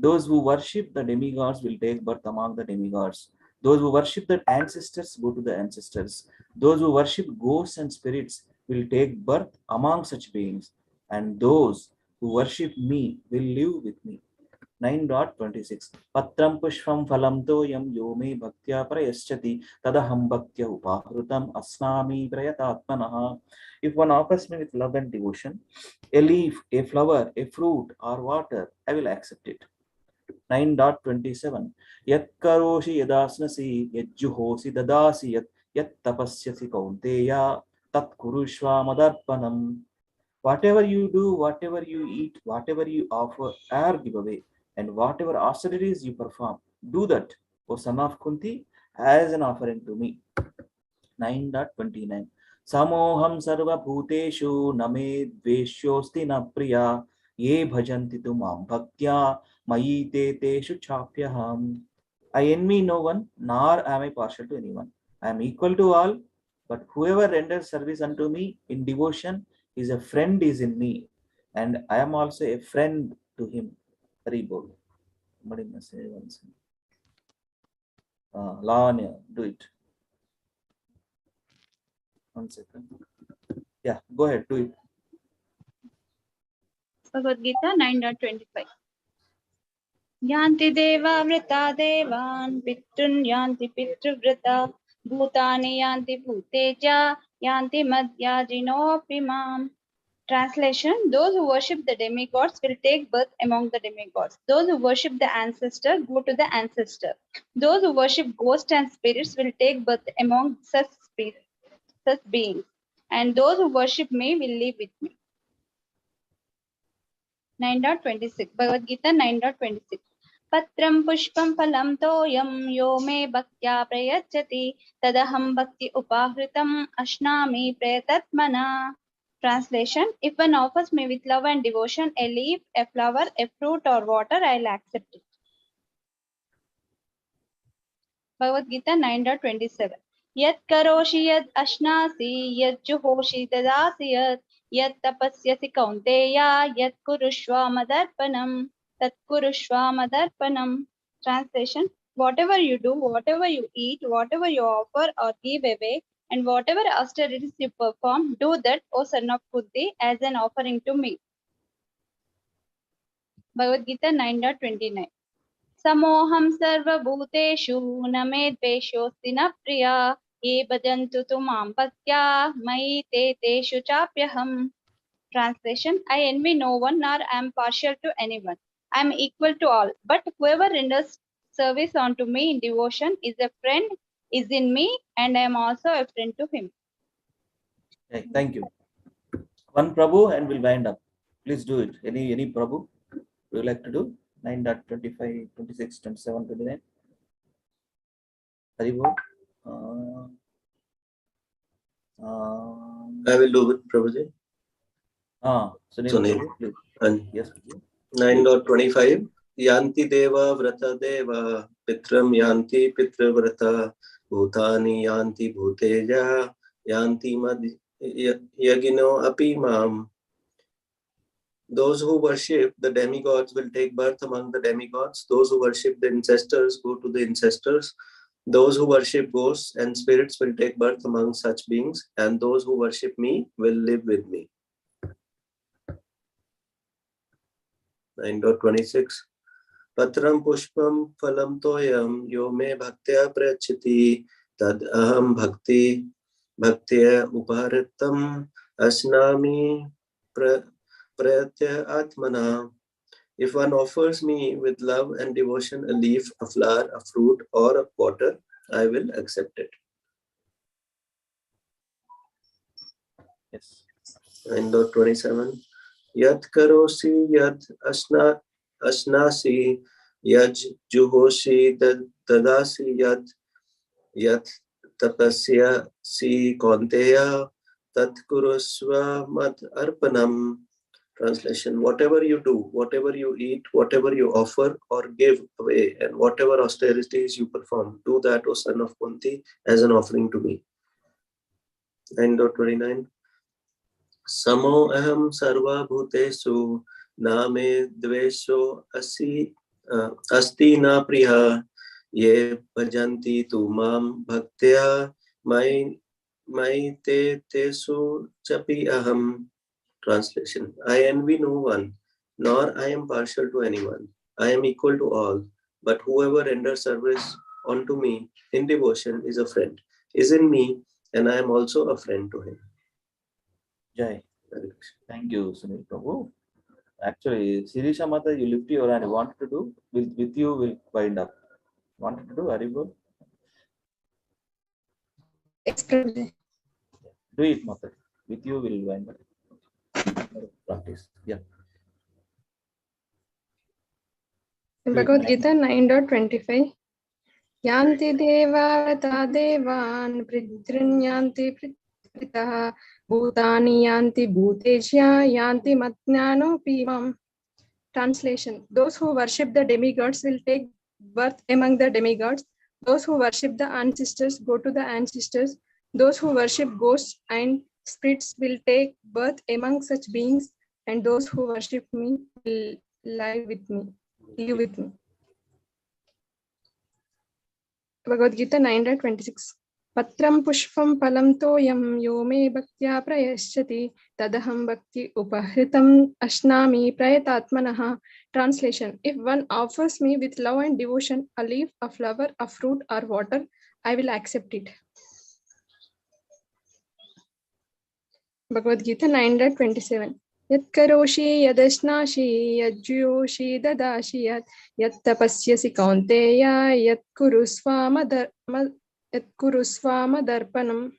Those who worship the demigods will take birth among the demigods. Those who worship the ancestors go to the ancestors. Those who worship ghosts and spirits will take birth among such beings. And those who worship me will live with me. 9.26. Patram pushpam phalam toyam yo me bhaktya prayaschati tadaham bhaktya upahrutam asnami prayatatmanaha. If one offers me with love and devotion, a leaf, a flower, a fruit or water, I will accept it. 9.27. Yat karoshi yadasnasi yajjuhosi dadasi yat tapasyasi kaunteya tat kurushva madarpanam. Whatever you do, whatever you eat, whatever you offer or give away, and whatever austerities you perform, do that, O son of Kunti, as an offering to me. 9.29. Samoham sarva bhuteshu name dveshyosti na priya ye bhajanti tu mam bhaktya Mayi te teshu chapyaham. I envy no one, nor am I partial to anyone. I am equal to all, but whoever renders service unto me in devotion is a friend is in me, and I am also a friend to him. Haribol. Somebody must say once. Lavanya, do it. 1 second. Yeah, go ahead, do it. Bhagavad Gita 9.25. Yanti deva vrita devan pitrun yanti pitruvrita bhutani yanti bhuteja yanti madhyajinopi mam. Translation: those who worship the demigods will take birth among the demigods. Those who worship the ancestor go to the ancestor. Those who worship ghosts and spirits will take birth among such beings. And those who worship me will live with me. 9.26 Bhagavad Gita 9.26 Patram pushpam phalam toyam yo me bhaktya prayachati tadaham bhakti upahritam ashnami prayatatmana. Translation: if one offers me with love and devotion a leaf, a flower, a fruit or water, I will accept it. Bhagavad Gita 9.27 Yat karoshi yad ashnasi yad juhoshi tadasi yat tapasyasi kaunteya yat kurushva madarpanam tat kurushva madarpanam. Translation: whatever you do, whatever you eat, whatever you offer or give away, and whatever austerities you perform, do that, O son of Kunti, as an offering to me. Bhagavad Gita 9.29 Samoham sarva bhuteshu na me dveshosti na priya ye bhajantu tumam bhaktya mayi te teshu chapyaham. Translation: I envy no one nor am partial to anyone. I am equal to all, but whoever renders service unto me in devotion is a friend, is in me, and I am also a friend to him. Okay, thank you. One Prabhu and we'll wind up. Please do it. Any Prabhu would you like to do? 9.25, 26, 27, 29. Haribol. I will do it, Prabhuji. Sunil, please. And yes. 9.25 Yanti deva vrata deva pitram yanti pitravrata bhutani yanti bhuteja yanti mad yagino api mam. Those who worship the demigods will take birth among the demigods. Those who worship the ancestors go to the ancestors. Those who worship ghosts and spirits will take birth among such beings, and those who worship me will live with me. 9.26 Patram pushpam phalam toyam yo me bhaktya prachiti tad aham bhaktya upaharitam asnami prayatya atmana. If one offers me with love and devotion a leaf, a flower, a fruit or a water, I will accept it. Yes. 9.27 Yat karosi yat asnasi yaj juhoshi tadasi yat tapasya si konteya tat kurusva mat arpanam. Translation: whatever you do, whatever you eat, whatever you offer or give away, and whatever austerities you perform, do that, O son of Kunti, as an offering to me. 9.29 Samo aham sarva bhutesu na me dvesho asti na priya ye bhajanti tu mam bhaktya mai te tesu chapi aham. Translation: I envy no one, nor I am partial to anyone. I am equal to all, but whoever renders service unto me in devotion is a friend, is in me, and I am also a friend to him. Jai. Thank you, Sunil Prabhu. Actually, Sirisha Mata, you lift your hand. Wanted to do with you will wind up. Wanted to do Haribol? Do it, Mata. With you will wind up. Practice. Yeah. Bhagavad Gita 9.25 Yanti deva vrata devan pritrinyanti bhutani yanti bhutejya yanti matnano pimam. Translation: those who worship the demigods will take birth among the demigods. Those who worship the ancestors go to the ancestors. Those who worship ghosts and spirits will take birth among such beings, and those who worship me will live with me. Bhagavad Gita 9.26. Patram pushpam palam toyam yo me bhaktya prayasyati tadaham bhakti upahritam ashnami prayatatmanaha. Translation: if one offers me with love and devotion a leaf, a flower, a fruit, or water, I will accept it. Bhagavad Gita 9.27. Yat karoshi yadashnashi yajyoshi dadashi yat tapasyasi kaunteya yat kurusvama darpanam.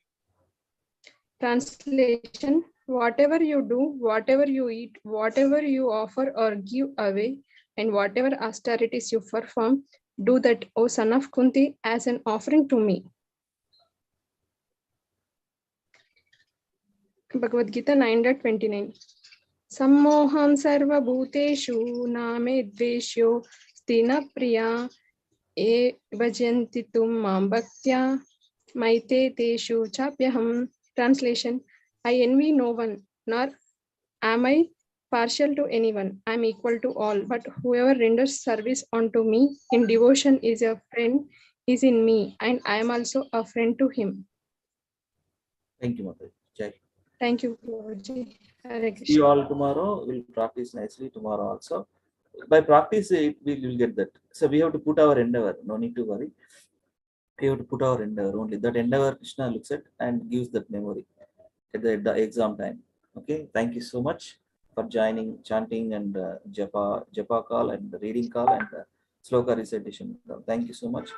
Translation: whatever you do, whatever you eat, whatever you offer or give away, and whatever austerities you perform, do that, O son of Kunti, as an offering to me. Bhagavad Gita 9.29. Sammoham sarva bhuteshu name dveshyo stina priya e bhajanti tum mam bhaktya maite teshu chapyaham. Translation: I envy no one, nor am I partial to anyone. I am equal to all, but whoever renders service unto me in devotion is a friend, is in me, and I am also a friend to him. Thank you, Mother. Jai. Thank you, Guruji. Hare Krishna. See you all tomorrow. We'll practice nicely tomorrow also. By practice, we will get that. So we have to put our endeavor. No need to worry. We have to put our endeavor only. That endeavor Krishna looks at and gives that memory at the exam time. Okay. Thank you so much for joining, chanting and japa call and reading call and sloka recitation. Thank you so much.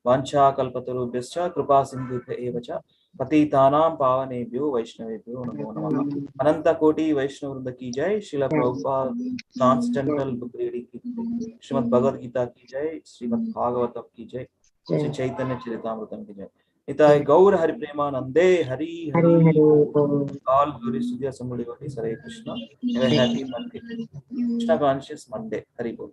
Vancha kalpatarubhyascha kripa sindhubhya evacha patitanam pavanebhyo vaishnavebhyo namo namaha. Ananta Koti Vaishnavrinda ki jai, Srila Prabhupada transcendental book reading ki jai, Srimad Bhagavad Gita ki jai, Srimad Bhagavatam ki jai, Sri Chaitanya Charitamrita ki jai. Nitai Gaur Hari Premanande, Hari Hari. All glories to the Assembly of Hare Krishna. Have a happy Monday. Krishna conscious Monday. Hari Bol.